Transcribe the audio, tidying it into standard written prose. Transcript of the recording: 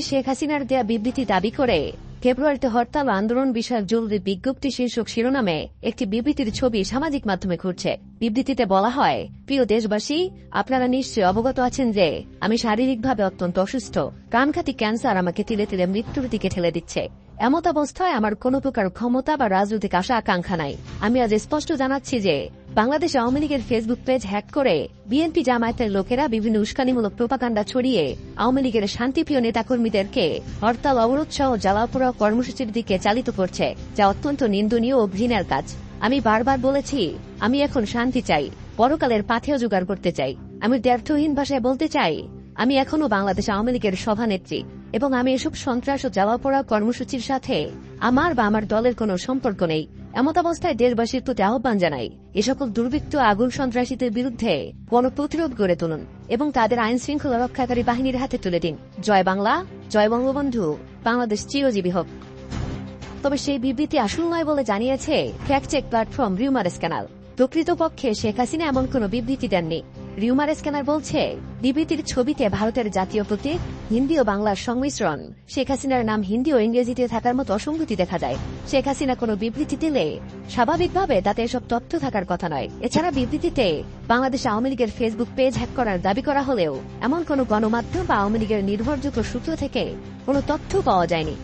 শেখ হাসিনার দেয়া বিবৃতি দাবি করে ফেব্রুয়ারিতে হরতাল আন্দোলন বিষয়ক জরুরি বিজ্ঞপ্তি শীর্ষক শিরোনামে একটি বিবৃতির ছবি সামাজিক মাধ্যমে ঘুরছে। বিবৃতিতে বলা হয়, প্রিয় দেশবাসী, আপনারা নিশ্চয়ই অবগত আছেন যে আমি শারীরিকভাবে অত্যন্ত অসুস্থ। প্রাণঘাতী ক্যান্সার আমাকে তিলে তিলে মৃত্যুর দিকে ঠেলে দিচ্ছে। এমত অবস্থায় আমার কোনো প্রকার ক্ষমতা বা রাজনৈতিক আশা আকাঙ্ক্ষা নাই। আমি আজ স্পষ্ট জানাচ্ছি যে বাংলাদেশ আওয়ামী লীগের ফেসবুক পেজ হ্যাক করে বিএনপি জামায়াতের লোকেরা বিভিন্ন উস্কানিমূলক প্রোপাগান্ডা ছড়িয়ে আওয়ামী লীগের শান্তিপ্রিয় নেতাকর্মীদেরকে হরতাল, অবরোধ সহ জ্বালাও পোড়াও কর্মসূচির দিকে চালিত করছে, যা অত্যন্ত নিন্দনীয় ও ঘৃণার কাজ। আমি বারবার বলেছি, আমি এখন শান্তি চাই, পরকালের পাথেয় জোগাড় করতে চাই। আমি দ্ব্যর্থহীন ভাষায় বলতে চাই, আমি এখনো বাংলাদেশ আওয়ামী লীগের সভানেত্রী এবং আমি এসব সন্ত্রাস ও জ্বালাও পোড়াও কর্মসূচির সাথে আমার বা আমার দলের কোনো সম্পর্ক নেই। এমত অবস্থায় দেশবাসীর প্রতি আহ্বান জানাই, এ সকল দুর্বৃত্ত আগুন সন্ত্রাসীদের বিরুদ্ধে গণপ্রতিরোধ গড়ে তুলুন এবং তাদের আইন শৃঙ্খলা রক্ষাকারী বাহিনীর হাতে তুলে দিন। জয় বাংলা, জয় বঙ্গবন্ধু, বাংলাদেশ চিরজীবী হোক। তবে সেই বিবৃতি আসল নয় বলে জানিয়েছে ফ্যাক্ট চেক প্ল্যাটফর্ম রিউমারেস ক্যানাল। প্রকৃতপক্ষে শেখ হাসিনা এমন কোন বিবৃতি দেননি। রিউমারেস ক্যানাল বলছে, বিবৃতির ছবিতে ভারতের জাতীয় প্রতীক, হিন্দি ও বাংলার সংমিশ্রণ, শেখ হাসিনার নাম হিন্দি ও ইংরেজিতে থাকার মতো অসঙ্গতি দেখা যায়। শেখ হাসিনা কোনো বিবৃতি দিলে স্বাভাবিকভাবে তাতে এসব তথ্য থাকার কথা নয়। এছাড়া বিবৃতিতে বাংলাদেশ আওয়ামী লীগের ফেসবুক পেজ হ্যাক করার দাবি করা হলেও এমন কোন গণমাধ্যম বা আওয়ামী লীগের নির্ভরযোগ্য সূত্র থেকে কোনো তথ্য পাওয়া যায়নি।